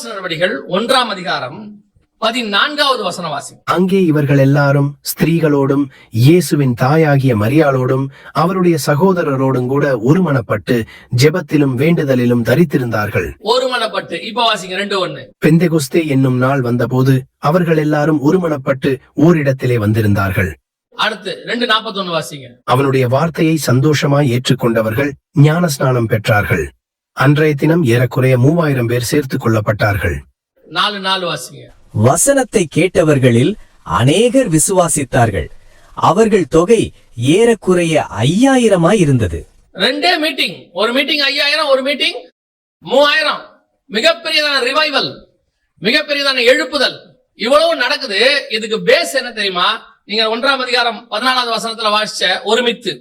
அப்போஸ்தலர் நடவடிக்கைகள் 1ஆம் அதிகாரம் 14வது வசனம் வாசி. அங்கே இவர்கள் எல்லாரும் ஸ்திரீகளோடும் இயேசுவின் தாயாகிய மரியாளோடும் அவருடைய சகோதரரோடும் கூட ஒருமனப்பட்டு ஜெபத்திலும் வேண்டுதலிலும் தரித்திருந்தார்கள். ஒருமனப்பட்டு. இப்ப வாசிங்க 2:1. பெந்தெகொஸ்தே என்னும் நாள் வந்தபோது அவர்கள் எல்லாரும் ஒருமனப்பட்டு ஓரிடத்திலே வந்திருந்தார்கள். அடுத்து 2:41 வாசிங்க. அவனுடைய வார்த்தையை சந்தோஷமாய் ஏற்றுக்கொண்டவர்கள் ஞானஸ்நானம் பெற்றார்கள். அன்றைய தினம் ஏறக்குறைய 3000 பேர் சேர்த்துக் கொள்ளப்பட்டார்கள். 4:4 வாசிங்க. வசனத்தை கேட்டவர்களில் அநேகர் விசுவாசித்தார்கள். அவர்கள் தொகை ஏறக்குறைய 5000 இருந்தது. ரெண்டே மீட்டிங். ஒரு மீட்டிங் 5000, ஒரு மீட்டிங் 3000. மிகப்பெரியதான ரிவைவல், மிகப்பெரியதான எழுப்புதல், இவ்வளவு நடக்குது. இதுக்கு பேஸ் என்ன தெரியுமா? நீங்க 1ஆம் அதிகாரம் 14வது வசனத்துல வாசிச்ச ஒருமித்து,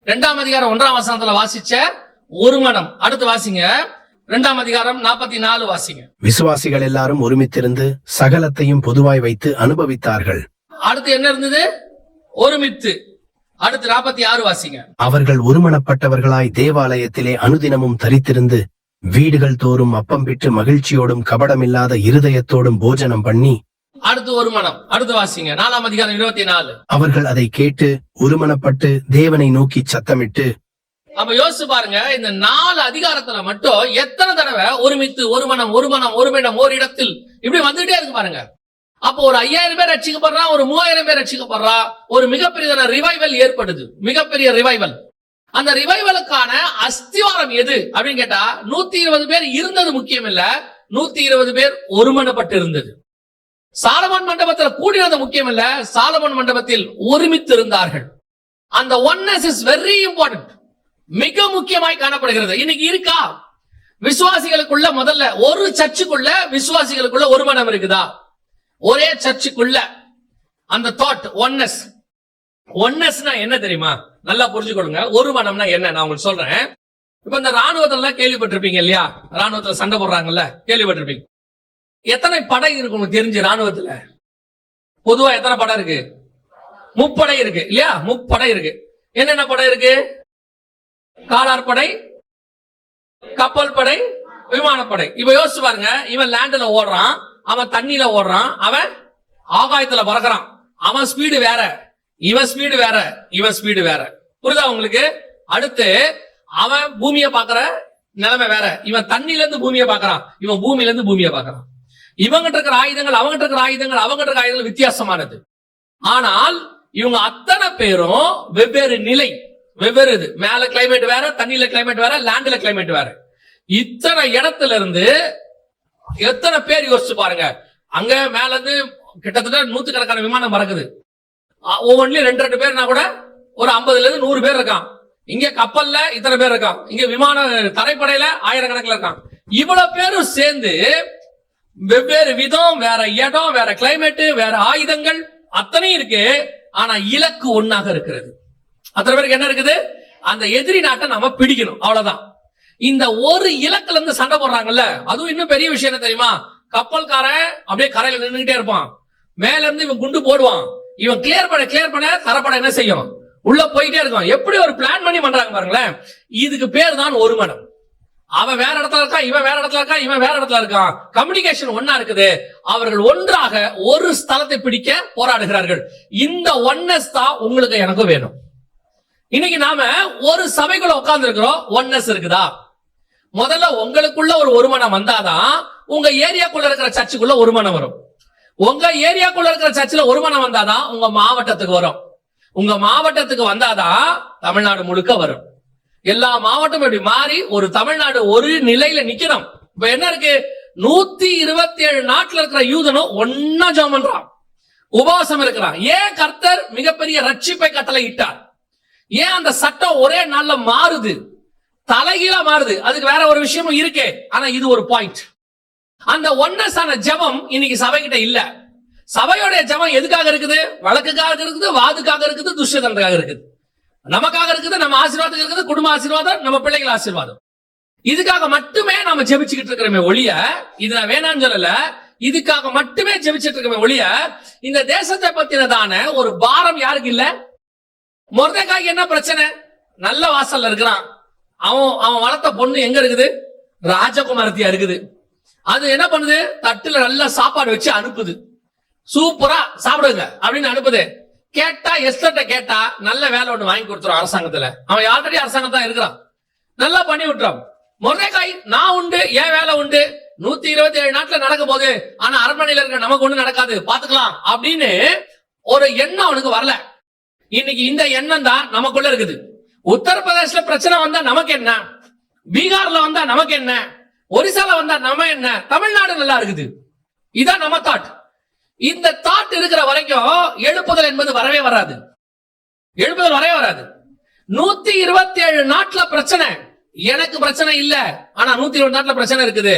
2ஆம் அதிகாரம் 1ஆம் வசனத்துல வாசிச்ச ஒரு மனம். அடுத்து வாசிங்க 2ஆம் அதிகாரம் 44 வாசிங்க. விசுவாசிகள் எல்லாரும் ஒருமித்திருந்து சகலத்தையும் பொதுவாய் வைத்து அனுபவித்தார்கள். அடுத்து என்ன இருந்தது? ஒருமித்து. அடுத்து 46 வாசிங்க. அவர்கள் ஒருமனப்பட்டவர்களாய் தேவாலயத்திலே அனுதினமும் தரித்திருந்து வீடுகள் தோறும் அப்பம் பெற்று மகிழ்ச்சியோடும் கபடமில்லாத இருதயத்தோடும் போஜனம் பண்ணி. அடுத்து ஒரு மனம். அடுத்து வாசிங்க 4ஆம் அதிகாரம் 24. அவர்கள் அதை கேட்டு ஒருமனப்பட்டு தேவனை நோக்கி சத்தமிட்டு. அப்ப யோசிச்சு பாருங்க, இந்த 4 அதிகாரத்துல மட்டும் எத்தனை தடவை ஒருமித்து, ஒரு மனம், ஒரு மனம், ஒரு இடம், ஒரு இடத்தில் இப்படி வந்துட்டே இருக்கு பாருங்க. அப்போ ஒரு 5000 பேர் ரட்சிக்கப்படுறா, ஒரு 3000 பேர் ரட்சிக்கப்படுறா. ஒரு மிகப்பெரிய ரிவைவல் ஏற்படுது, மிகப்பெரிய ரிவைவல். அந்த ரிவைவலுக்கான அஸ்திவாரம் எது அப்படின்னு கேட்டா 120 பேர் இருந்தது முக்கியம் இல்ல, 120 பேர் ஒருமனப்பட்டு இருந்தது. சாலமோன் மண்டபத்தில் கூடினது முக்கியம் இல்ல, சாலமோன் மண்டபத்தில் ஒருமித்து இருந்தார்கள். அந்த ஒன்னஸ் இஸ் வெரி இம்பார்ட்டன்ட், மிக முக்கியமாய் காணப்படுகிறது. இன்னைக்கு இருக்கா? விசுவாசிகளுக்குள்ள முதல்ல ஒரு சர்ச்சுக்குள்ள விசுவாசிகளுக்குள்ள ஒரு மனம் இருக்குதா? ஒரே சர்ச்சுக்குள்ள அந்த தாட் ஒன்னஸ். ஒன்னஸ்னா என்ன தெரியுமா? நல்லா புரிஞ்சுக்கொள்ளுங்க. ஒரு மனம்னா என்ன நான் உங்களுக்கு சொல்றேன். இப்ப இந்த ராணுவத்துல கேள்விப்பட்டிருப்பீங்க இல்லையா? ராணுவத்துல சண்டை போடுறாங்கல்ல, கேள்விப்பட்டிருப்பீங்க. எத்தனை படை இருக்கு உங்களுக்கு தெரிஞ்சு? ராணுவத்துல பொதுவா எத்தனை படை இருக்கு? முப்படை இருக்கு இல்லையா? முப்படை இருக்கு. என்னென்ன படை இருக்கு? காலாட்படை, கப்பல் படை, விமானப்படை. இப்ப யோசிச்சு பாருங்க, இவன் லேண்ட்ல ஓடுறான், அவன் தண்ணியில ஓடுறான், அவன் ஆகாயத்துல பறக்கிறான். அவன் ஸ்பீடு வேற, இவன் ஸ்பீடு வேற, இவன் ஸ்பீடு வேற. புரியுதா உங்களுக்கு? அடுத்து அவன் பூமியை பாக்குற நிலைமை வேற. இவன் தண்ணில இருந்து பூமியை பாக்குறான், இவன் பூமியில இருந்து பூமியை பாக்குறான். இவங்கிட்ட இருக்கிற ஆயுதங்கள், அவங்கிட்ட இருக்கிற ஆயுதங்கள், அவங்கிட்ட இருக்கிற ஆயுதங்கள் வித்தியாசமானது. ஆனால் இவங்க அத்தனை பேரும் வெவ்வேறு நிலை, வெவ்வேறு இது. மேல கிளைமேட் வேற, தண்ணியில கிளைமேட் வேற, லேண்ட்ல கிளைமேட் வேற. இத்தனை இடத்துல இருந்து எத்தனை பேர் யோசிச்சு பாருங்க. அங்க மேல இருந்து கிட்டத்தட்ட 100கணக்கான விமானம் பறக்குது. ஒவ்வொன்றிலும் 2 பேர்னா கூட ஒரு 50ல இருந்து 100 பேர் இருக்கான். இங்க கப்பல்ல இத்தனை பேர் இருக்கான், இங்க விமான தரைப்படையில 1000கணக்கில் இருக்கான். இவ்வளவு பேரும் சேர்ந்து வெவ்வேறு விதம், வேற இடம், வேற கிளைமேட், வேற ஆயுதங்கள் அத்தனையும் இருக்கு. ஆனா இலக்கு ஒன்னாக இருக்கிறது. அத்தனை பேருக்கு என்ன இருக்குது? அந்த எதிரி நாட்டை நாம பிடிக்கணும், அவ்வளவுதான். இந்த ஒரு இலக்குல இருந்து சண்டை போடுறாங்கல்ல, அதுவும் இன்னும் பெரிய விஷயம் என்ன தெரியுமா? கப்பல்காரன் அப்படியே கரையில நின்றுகிட்டே இருப்பான், மேல இருந்து இவன் குண்டு போடுவான், இவன் கிளியர் பண்ண தரப்பட என்ன செய்யும்? உள்ள போயிட்டே இருக்கும். எப்படி ஒரு பிளான் பண்ணி பண்றாங்க பாருங்களேன். இதுக்கு பேர் தான் ஒரு மனம். அவன் வேற இடத்துல இருக்கான், இவன் வேற இடத்துல இருக்கான், இவன் வேற இடத்துல இருக்கான். கம்யூனிகேஷன் ஒன்னா இருக்குது. அவர்கள் ஒன்றாக ஒரு ஸ்தலத்தை பிடிக்க போராடுகிறார்கள். இந்த ஒன்னஸ் தான் உங்களுக்கு எனக்கும் வேணும். இன்னைக்கு நாம ஒரு சபைக்குள்ள உட்கார்ந்து இருக்கிறோம், ஒன்னஸ் இருக்குதா? முதல்ல உங்களுக்குள்ள ஒரு ஒருமனம் வந்தாதான் உங்க ஏரியாக்குள்ள இருக்கிற சர்ச்சுக்குள்ள ஒருமனம் வரும். உங்க ஏரியாக்குள்ள இருக்கிற சர்ச்சில் ஒருமனம் வந்தாதான் உங்க மாவட்டத்துக்கு வரும். உங்க மாவட்டத்துக்கு வந்தாதான் தமிழ்நாடு முழுக்க வரும். எல்லா மாவட்டம் இப்படி மாறி ஒரு தமிழ்நாடு ஒரு நிலையில நிக்கணும். இப்ப என்ன இருக்கு? 127 நாட்டுல இருக்கிற யூதனும் ஒன்னா ஜெபம் பண்றான், உபவாசம் இருக்கிறான். ஏன் கர்த்தர் மிகப்பெரிய ரட்சிப்பை கட்டளை இட்டார்? ஏன் அந்த சட்டம் ஒரே நாள்ல மாறுது, தலைகீழா மாறுது? அதுக்கு வேற ஒரு விஷயமும் இருக்கே. ஆனா இது ஒரு பாயிண்ட். அந்த ஒன்னஸான ஜெபம் இன்னைக்கு சபைகிட்ட இல்ல. சபையோட ஜெபம் எதுக்காக இருக்குது? வழக்குக்காக இருக்குது, வாதுக்காக இருக்குது, துஷ்டதனத்துக்காக இருக்குது, நமக்காக இருக்குது, நம்ம ஆசீர்வாதம் இருக்குது, குடும்ப ஆசீர்வாதம், நம்ம பிள்ளைகள் ஆசீர்வாதம். இதுக்காக மட்டுமே நாம ஜெபிச்சுக்கிட்டு இருக்கிறோமே ஒழிய, இது நான் வேணான்னு சொல்லல, இதுக்காக மட்டுமே ஜெபிச்சுட்டு இருக்கோமே ஒழிய, இந்த தேசத்தை பத்தினதான ஒரு பாரம் யாருக்கு இல்ல? மொர்தெகாய்க்கு என்ன பிரச்சனை? நல்ல வாசல்ல இருக்கிறான். அவன் வளர்த்த பொண்ணு எங்க இருக்குது? ராஜகுமாரத்தியா இருக்குது. அது என்ன பண்ணுது? தட்டுல நல்ல சாப்பாடு வச்சு அனுப்புது. சூப்பரா சாப்பிடுங்க அப்படின்னு அனுப்புது. கேட்டா எஸ்தர்ட்ட கேட்டா நல்ல வேலை ஒண்ணு வாங்கி கொடுத்துரும் அரசாங்கத்துல. அவன் ஆல்ரெடி அரசாங்கத்தான் இருக்கிறான், நல்லா பண்ணி விட்டுறான். மொர்தெகாய் நான் உண்டு, என் வேலை உண்டு, 127 நாட்டுல நடக்க போகுது, ஆனா அரண்மனையில இருக்க நமக்கு ஒண்ணு நடக்காது, பாத்துக்கலாம் அப்படின்னு ஒரு எண்ணம் அவனுக்கு வரல. இன்னைக்கு இந்த எண்ணம் தான் நமக்குள்ள இருக்குது. உத்தரப்பிரதேசல பிரச்சனை வந்தா நமக்கு என்ன, பீகார்ல வந்தா நமக்கு என்ன, ஒரிசால வந்தா நம்ம என்ன, தமிழ்நாடு நல்லா இருக்குது, இதான் நம்ம தாட். இந்த தாட் இருக்கிற வரைக்கும் எழுப்புதல் என்பது வரவே வராது. எழுப்புதல் வரவே வராது. 127 நாட்டுல பிரச்சனை, எனக்கு பிரச்சனை இல்ல, ஆனா 120 நாட்டுல பிரச்சனை இருக்குது.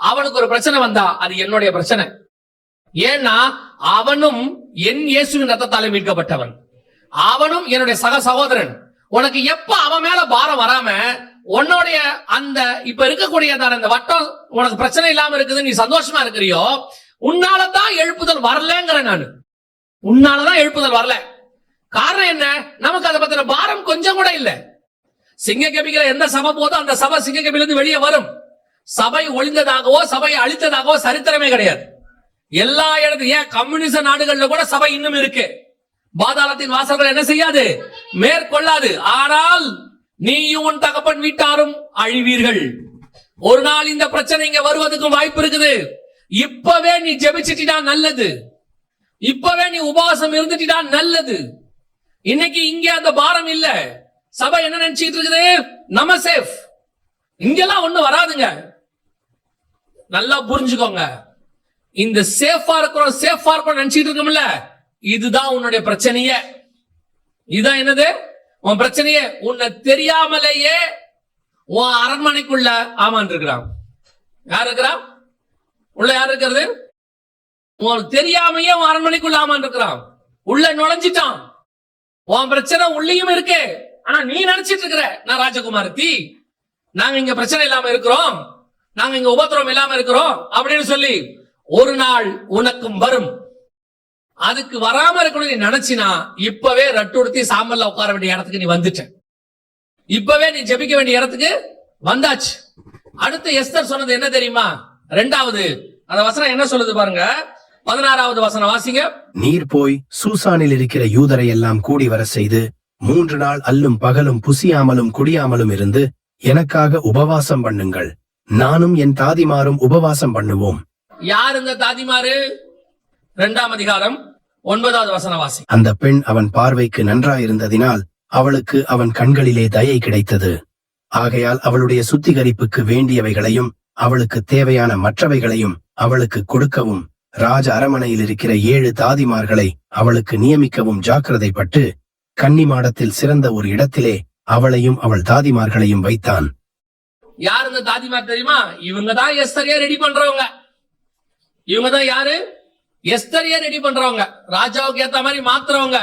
அவனுக்கு ஒரு பிரச்சனை வந்தா அது என்னுடைய பிரச்சனை. ஏன்னா அவனும் என் இயேசுவின் ரத்தத்தாலே மீட்கப்பட்டவன், அவனும் என்னுடைய சக சகோதரன். உனக்கு எப்ப அவன் மேல பாரம் வராம உன்னுடைய அந்த இப்ப இருக்கக்கூடிய அந்த வட்டம் உனக்கு பிரச்சனை இல்லாம இருக்குது, நீ சந்தோஷமா இருக்கிறியோ, உன்னாலதான் எழுப்புதல் வரலங்கிற நானு. உன்னாலதான் எழுப்புதல் வரல. காரணம் என்ன? நமக்கு அதை பத்தின பாரம் கொஞ்சம் கூட இல்ல. சிங்க கபிக்கிற எந்த சபை போதோ அந்த சபை சிங்க கபிலிருந்து வெளியே வரும். சபை ஒளிந்ததாகவோ சபையை அழித்ததாகவோ சரித்திரமே கிடையாது. எல்லா இடத்துல, ஏன் கம்யூனிச நாடுகள்ல கூட சபை இன்னும் இருக்கு. பாதாளத்தின் வாசல்கள் என்ன செய்யாது? மேற்கொள்ளாது. ஆனால் நீயும் உன் தகப்பன் வீட்டாரும் அழிவீர்கள். ஒரு நாள் இந்த பிரச்சனை இங்க வருவதற்கும் வாய்ப்பு இருக்குது. இப்பவே நீ ஜெபிச்சிட்டா நல்லது, இப்பவே நீ உபவாசம் இருந்துட்டா நல்லது. இன்னைக்கு இங்க அந்த பாரம் இல்ல. சபை என்ன நினைச்சிட்டு இருக்குது? நம்ம சேஃப், இங்கெல்லாம் ஒண்ணு வராதுங்க. நல்லா புரிஞ்சுக்கோங்க. இந்த சேஃபா இருக்கிறோம் நினைச்சிட்டு இருக்கோம்ல, இதுதான் உன்னுடைய பிரச்சனையே. இதுதான் என்னது உன் பிரச்சனையே. உன்னை தெரியாமலேயே உன் அரண்மனைக்குள்ள ஆமான் இருக்கிறான். யார் இருக்கிறான் உள்ள? யார் இருக்கிறது? உனக்கு தெரியாமையே உன் அரண்மனைக்குள்ள ஆமான் இருக்கிறான், உள்ள நுழைஞ்சிட்டான். உன் பிரச்சனை உள்ளேயும் இருக்கு. ஆனா நீ நினைச்சிட்டு இருக்கிற நான் ராஜகுமாரத்தி, நாங்க இங்க பிரச்சனை இல்லாம இருக்கிறோம், நாங்க இங்க உபத்திரம் இல்லாம இருக்கிறோம் அப்படின்னு சொல்லி ஒரு நாள் உனக்கும் வரும். அதுக்கு வராம இருக்கணும் நீ நினைச்சினா இப்பவே ரட்டுடுத்தி சாம்பல்ல உட்கார வேண்டிய இடத்துக்கு நீ வந்துட்ட. இப்பவே நீ ஜெபிக்க வேண்டிய இடத்துக்கு வந்தாச்சு. அடுத்து எஸ்தர் சொன்னது என்ன தெரியுமா? 2வது அந்த வசனம் என்ன சொல்லுது பாருங்க. 16வது வசனம் வாசிங்க. நீர் போய் சூசானில் இருக்கிற யூதரை எல்லாம் கூடி வர செய்து 3 நாள் அல்லும் பகலும் புசியாமலும் குடியாமலும் இருந்து எனக்காக உபவாசம் பண்ணுங்கள், நானும் என் தாதிமாரும் உபவாசம் பண்ணுவோம். யார் இந்த தாதிமாரு? 2ஆம் அதிகாரம் 9வது வசனம் வாசி. அந்த பெண் அவன் பார்வைக்கு நன்றாயிருந்ததினால் அவளுக்கு அவன் கண்களிலே தயை கிடைத்தது. ஆகையால் அவளுடைய சுத்திகரிப்புக்கு வேண்டியவைகளையும் அவளுக்கு தேவையான மற்றவைகளையும் அவளுக்கு கொடுக்கவும் ராஜ அரமனையில் இருக்கிற 7 தாதிமார்களை அவளுக்கு நியமிக்கவும் ஜாக்கிரதைப்பட்டு கன்னிமாடத்தில் சிறந்த ஒரு இடத்திலே அவளையும் அவள் தாதிமார்களையும் வைத்தான். யார் இந்த தாதிமார் தெரியுமா? இவங்கதான் எஸ்தரையே ரெடி பண்றவங்க. இவங்கதான் யாரு? எஸ்தரையே ரெடி பண்றவங்க, ராஜாவுக்கு ஏத்த மாதிரி மாத்துறவங்க.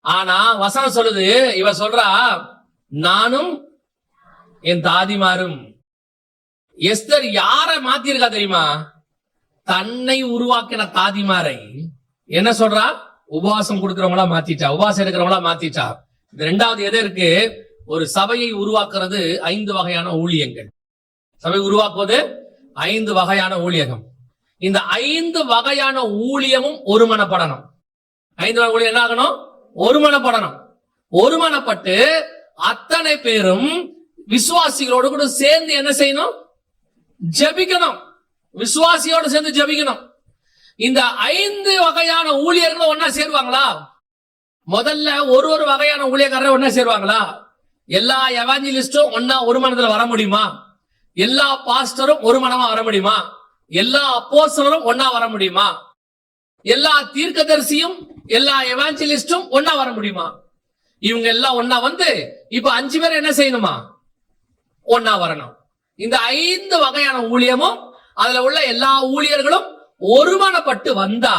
ஆனா வசனம் சொல்லுது, இவ சொல்றா நானும் என் தாதிமாரும். எஸ்தர் யார மாத்திருக்கா தெரியுமா? தன்னை உருவாக்கின தாதிமாரை என்ன சொல்றா? உபவாசம் கொடுக்கிறவங்களா மாத்திட்டா, உபவாசம் எடுக்கிறவங்களா மாத்திட்டா. இந்த 2வது எது இருக்கு? ஒரு சபையை உருவாக்குறது 5 வகையான ஊழியங்கள். சபை உருவாக்குவது 5 வகையான ஊழியகம். இந்த 5 வகையான ஊழியமும் ஒருமனப்படணும். 5 வகை ஊழியம் என்ன ஆகணும்? ஒருமனப்படணும். ஒருமனப்பட்டு அத்தனை பேரும் விசுவாசிகளோடு கூட சேர்ந்து என்ன செய்யணும்? ஜெபிக்கணும். விசுவாசியோடு சேர்ந்து ஜெபிக்கணும். இந்த 5 வகையான ஊழியர்களும் ஒன்னா சேருவாங்களா? முதல்ல ஒரு வகையான ஊழியக்காரர் ஒன்னா சேருவாங்களா? எல்லா எவாஞ்சலிஸ்டும் ஒன்னா ஒரு மனத்துல வர முடியுமா? எல்லா பாஸ்டரும் ஒரு மனமா வர முடியுமா? எல்லா அப்போஸ்தலரும் ஒன்னா வர முடியுமா? எல்லா தீர்க்கதரிசியும் எல்லா எவாஞ்சலிஸ்டும் ஒன்னா வர முடியுமா? இவங்க எல்லாம் ஒன்னா வந்து இப்ப 5 பேர் என்ன செய்யணுமா? ஒன்னா வரணும். இந்த 5 வகையான ஊழியமும் அதுல உள்ள எல்லா ஊழியர்களும் ஒருமனப்பட்டு வந்தா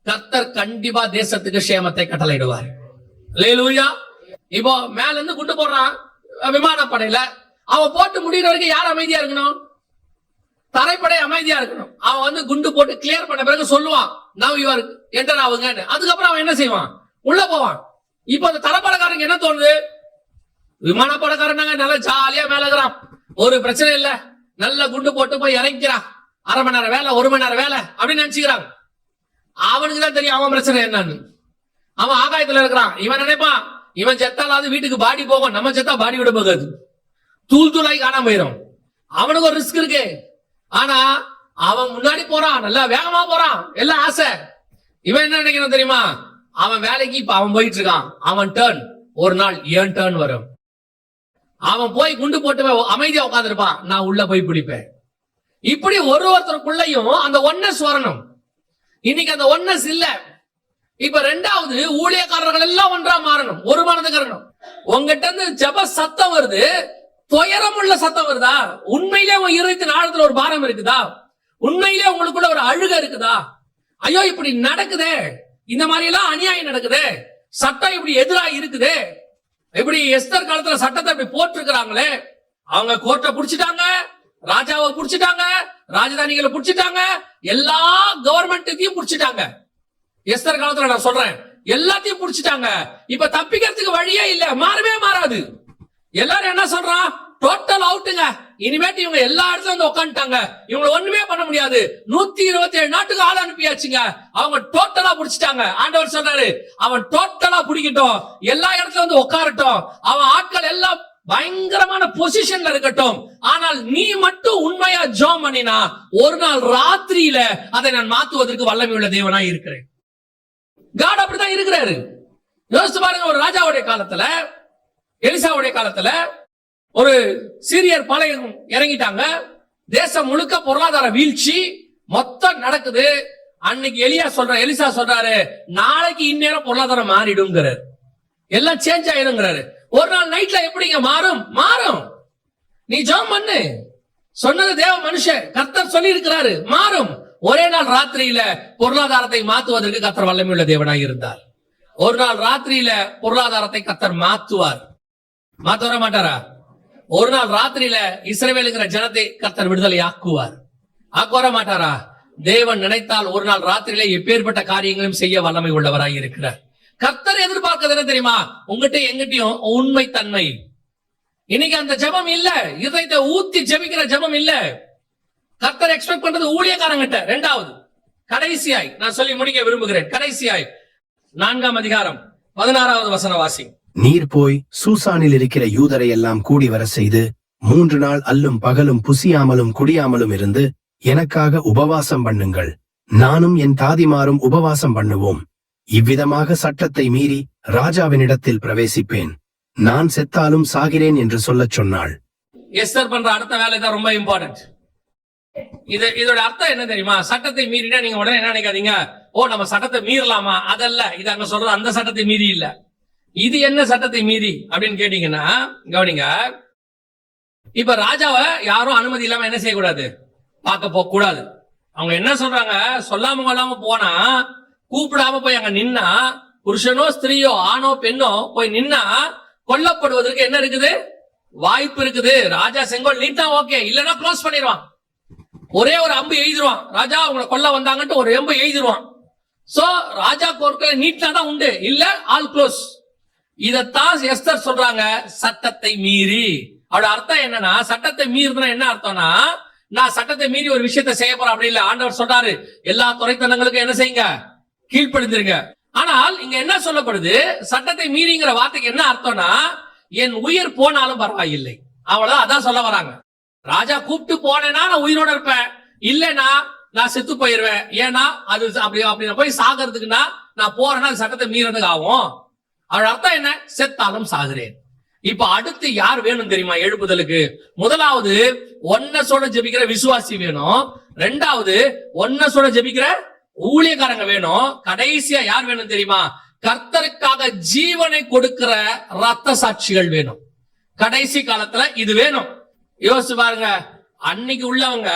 கர்த்தர் கண்டிப்பா தேசத்துக்கு சேமத்தை கட்டளையிடுவார். அல்லேலூயா. இப்போ மேல இருந்து குண்டு போடுறான் விமானப்படையில, அவன் போட்டு முடிகிற வரைக்கும் யார் அமைதியா இருக்கணும்? தரைப்படை அமைதியா இருக்கணும். அவன் வந்து குண்டு போட்டு கிளியர் பண்ண பிறகு சொல்லுவான் நவ் யூ ஆர் என்டர் ஆகுங்கன்னு. அதுக்கப்புறம் அவன் என்ன செய்வான்? உள்ள போவான். இப்ப அந்த தரைப்படைக்காரங்க என்ன தோணுது? விமானப்படைக்காரனாங்க நல்லா ஜாலியா மேல இருக்கிறான், ஒரு பிரச்சனை இல்ல, நல்ல குண்டு போட்டு போய் இறங்கிக்கிறான். அரை மணி நேரம் வேலை, 1 மணி நேரம் வேலை அப்படின்னு நினைச்சுக்கிறாங்க. அவனுக்கு தான் தெரியும் அவன் பிரச்சனை என்னன்னு. அவன் ஆகாயத்துல இருக்கிறான். இவன் நினைப்பான் இவன் செத்தாலாவது வீட்டுக்கு பாடி போகும், நம்ம செத்தா பாடி விட போகாது, தூள் தூளாய் காணாம போயிடும். அவனுக்கு ஒரு ரிஸ்க் இருக்கு. ஆனா அவன் முன்னாடி போறான், நல்லா வேகமா போறான், எல்லாம் ஆசை. இவன் என்ன நினைக்கிறான் தெரியுமா? அவன் வேலைக்கு இப்ப அவன் போயிட்டு இருக்கான். அவன் டர்ன் ஒரு நாள் என் டர்ன் வரும். அவன் போய் குண்டு போட்டு அமைதியா உட்காந்துருப்பான், நான் உள்ள போய் பிடிப்பேன். இப்படி ஒருத்தருக்குள்ளயும் அந்த ஒன்னஸ் வரணும். இன்னைக்கு அந்த ஒன்னஸ் இல்ல. இப்ப ரெண்டாவது, ஊழியக்காரர்கள் எல்லாம் ஒன்றா மாறணும், ஒரு மனதுக்கு இருக்கணும். உங்ககிட்ட இருந்து ஜப சத்தம் வருது, துயரம் உள்ள சத்தம் வருதா? உண்மையிலே உங்க இருபத்தி நாளத்துல ஒரு பாரம் இருக்குதா? உண்மையிலே உங்களுக்குள்ள ஒரு அழுக இருக்குதா? ஐயோ இப்படி நடக்குதே, இந்த மாதிரி எல்லாம் அநியாயம் நடக்குது, சட்டம் இப்படி எதிராக இருக்குது, இப்படி எஸ்தர் காலத்துல சட்டத்தை இப்படி போட்டிருக்கிறாங்களே, அவங்க கோர்ட்டை புடிச்சிட்டாங்க, ராஜாவை புடிச்சிட்டாங்க, ராஜதானிகளை புடிச்சிட்டாங்க, எல்லா கவர்மெண்ட்டையும் புடிச்சிட்டாங்க. எஸ்தர் காலத்துல நான் சொல்றேன், எல்லாத்தையும் புடிச்சிட்டாங்க. இப்ப தப்பிக்கிறதுக்கு வழியே இல்ல, மாறவே மாறாது. எல்லாரும் என்ன சொல்றான்? டோட்டல் அவுட்டுங்க. இனிமேட்டு இவங்க எல்லா இடத்துல வந்து உட்காந்துட்டாங்க, இவங்க ஒண்ணுமே பண்ண முடியாது. 127 நாட்டுக்கு ஆள் அனுப்பியாச்சுங்க, அவங்க டோட்டலா புடிச்சிட்டாங்க. ஆண்டவர் சொல்றாரு, அவன் டோட்டலா புடிக்கட்டும், எல்லா இடத்துல வந்து உட்காரட்டும், அவன் ஆட்கள் எல்லாம் பயங்கரமான பொசிஷன்ல இருக்கட்டும். ஆனால் நீ மட்டும் உண்மையா ஜெபம் பண்ணினா ஒரு நாள் ராத்திரியில அதை நான் மாத்துவதற்கு வல்லமை உள்ள தேவனா இருக்கிறேன். காட் அப்படிதான் இருக்கிறாரு. யோசிச்சு பாருங்க, ஒரு ராஜாவுடைய காலத்துல, எலிசாவுடைய காலத்துல ஒரு சீரியர் பாளையம் இறங்கிட்டாங்க. தேசம் முழுக்க பொருளாதார வீழ்ச்சி மொத்தம் நடக்குது. அன்னைக்கு எலிசா சொல்றாரு, நாளைக்கு இந்நேரம் பொருளாதாரம் மாறிடுங்கிறாரு, எல்லாம் சேஞ்ச் ஆயிருங்கிறாரு. ஒரு நாள் நைட்ல எப்படிங்க மாறும்? மாறும். நீ ஜெபம் பண்ணு, சொன்னது தேவ மனுஷன் கர்த்தர் சொல்லி இருக்கிறாரு, மாறும். ஒரே நாள் ராத்திரியில பொருளாதாரத்தை மாத்துவதற்கு கர்த்தர் வல்லமையுள்ள தேவனாய் இருந்தார். ஒரு நாள் ராத்திரியில பொருளாதாரத்தை கர்த்தர் மாத்துவார். மாத்த வர மாட்டாரா? ஒரு நாள் ராத்திரியில இஸ்ரவேலுங்கிற ஜனத்தை கர்த்தர் விடுதலை ஆக்குவார். ஆக்குவர மாட்டாரா? தேவன் நினைத்தால் ஒரு நாள் ராத்திரியில எப்பேற்பட்ட காரியங்களும் செய்ய வல்லமை உள்ளவராய் இருக்கிறார். கர்த்தர் எதிர்பார்க்கிறது என்ன தெரியுமா? உங்ககிட்ட எங்கிட்டையும் உண்மை தன்மை. இன்னைக்கு அந்த ஜெபம் இல்ல, இதயத்தை ஊத்தி ஜெபிக்கிற ஜெபம் இல்ல. கர்த்தர் எக்ஸ்பெக்ட் பண்றது ஊழியக்காரங்கிட்ட. ரெண்டாவது, கடைசியாய் நான் சொல்லி முடிக்க விரும்புகிறேன். கடைசியாய் 4ஆம் அதிகாரம் 16வது வசன வாசி. நீர் போய் சூசானில் இருக்கிற யூதரை எல்லாம் கூடி வர செய்து 3 நாள் அல்லும் பகலும் புசியாமலும் குடியாமலும் இருந்து எனக்காக உபவாசம் பண்ணுங்கள், நானும் என் தாதிமாரும் உபவாசம் பண்ணுவோம். இவ்விதமாக சட்டத்தை மீறி ராஜாவினிடத்தில் பிரவேசிப்பேன், நான் செத்தாலும் சாகிறேன் என்று சொல்லச் சொன்னாள். எஸ்தர் பண்ற அடுத்த வேலை தான் ரொம்ப இம்பார்ட்டன்ட். இதோட அர்த்தம் என்ன தெரியுமா? சட்டத்தை மீறினா நீங்க உடனே என்ன நினைக்காதீங்க, ஓ நம்ம சட்டத்தை மீறலாமா, அதல்ல. இது அங்க சொல்றது அந்த சட்டத்தை மீறி இல்ல. இது என்ன சட்டத்தை மீறி அப்படின்னு கேட்டீங்கன்னா, கவனிங்க. இப்ப ராஜாவை யாரும் அனுமதி இல்லாம என்ன செய்யக்கூடாது? பார்க்க போக கூடாது. அவங்க என்ன சொல்றாங்க? சொல்லாம கொள்ளாம போனா, கூப்பிடாம போய் அங்க நின்னா, புருஷனோ ஸ்திரீயோ ஆணோ பெண்ணோ போய் நின்னா கொல்லப்படுவதற்கு என்ன இருக்குது? வாய்ப்பு இருக்குது. ராஜா செங்கோல் நீட்டா ஓகே, இல்லன்னா க்ளோஸ் பண்ணிடுவான். ஒரே ஒரு அம்பு எழுதிருவான். ராஜா அவங்களை கொல்ல வந்தாங்கன்ட்டு ஒரு அம்பு எழுதிருவான். சோ ராஜா கோர்ட்ல நீட்டா தான் உண்டு, இல்ல ஆல் க்ளோஸ். இதத்தான் எஸ்தர் சொல்றாங்க, சட்டத்தை மீறி. அவட அர்த்தம் என்னன்னா, சட்டத்தை மீறினா என்ன அர்த்தம்னா, நான் சட்டத்தை மீறி ஒரு விஷயத்தை செய்ய போறேன் அப்படி இல்ல. ஆண்டவர் சொல்றாரு, எல்லா துறைத்தனங்களுக்கும் என்ன செய்யுங்க? கீழ்ப்படிந்திருங்க. ஆனால் இங்க என்ன சொல்லப்படுது? சட்டத்தை மீறிங்கிற வார்த்தைக்கு என்ன அர்த்தம்னா, என் உயிர் போனாலும் பரவாயில்லை, அவ்வளவு அதான் சொல்ல வராங்க. ராஜா கூப்பிட்டு போனேன்னா நான் உயிரோட இருப்பேன், இல்லைன்னா நான் செத்து போயிருவேன். ஏன்னா அது அப்படி போய் சாகிறதுக்குன்னா நான் போறேன்னா அது சட்டத்தை மீறதுக்கு ஆகும். அவள் அர்த்தம் என்ன? செத்தாலும் சாகிறேன். இப்ப அடுத்து யார் வேணும் தெரியுமா எழுப்புதலுக்கு? முதலாவது ஒன்னசோட ஜெபிக்கிற விசுவாசி வேணும். ரெண்டாவது ஒன்னசோட ஜெபிக்கிற ஊழியக்காரங்க வேணும். கடைசியா யார் வேணும் தெரியுமா? கர்த்தருக்காக ஜீவனை கொடுக்கிற ரத்த சாட்சிகள் வேணும். கடைசி காலத்துல இது வேணும். யோசிச்சு பாருங்க, அன்னைக்கு உள்ளவங்க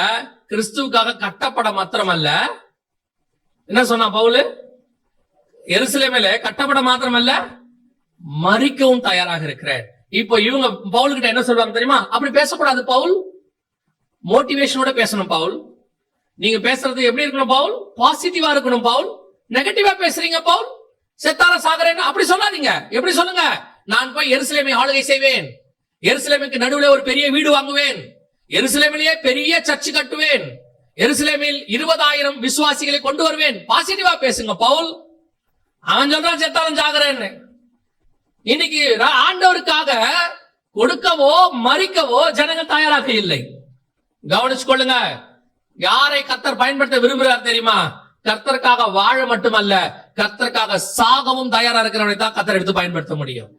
கிறிஸ்துவுக்காக கட்டப்பட மாத்திரமல்ல, என்ன சொன்னா பவுல்? எருசலேமிலே கட்டப்பட மாத்திரமல்ல, மரிக்கவும் தயாராக இருக்கிறேன். இப்போ இவங்க பவுல் கிட்ட என்ன சொல்லுவாங்க தெரியுமா? அப்படி பேசக்கூடாது பவுல், மோட்டிவேஷனோட பேசணும் பவுல். நீங்க பேசுறது எப்படி இருக்கணும் பவுல்? பாசிட்டிவா இருக்கணும் பவுல். நெகட்டிவா பேசுறீங்க பவுல், செத்தார சாகரேன்னு அப்படி சொல்லாதீங்க. எப்படி சொல்லுங்க? நான் போய் எருசலேமை ஆளுகை செய்வேன், எருசலேமுக்கு நடுவுல ஒரு பெரிய வீடு வாங்குவேன், எருசலேமிலேயே பெரிய சர்ச்சு கட்டுவேன், எருசலேமில் 20,000 விசுவாசிகளை கொண்டு வருவேன். பாசிட்டிவா பேசுங்க பவுல். அவன் சொல்றான் செத்தாலும் ஜாகிறேன்னு. இன்னைக்கு ஆண்டவருக்காக கொடுக்கவோ மறிக்கவோ ஜனங்கள் தயாராக இல்லை. கவனிச்சு கொள்ளுங்க. யாரை கர்த்தர் பயன்படுத்த விரும்புகிறார் தெரியுமா? கர்த்தருக்காக வாழ மட்டுமல்ல, கர்த்தருக்காக சாகவும் தயாரா இருக்கிறவனை தான் கர்த்தர் எடுத்து பயன்படுத்த முடியும்.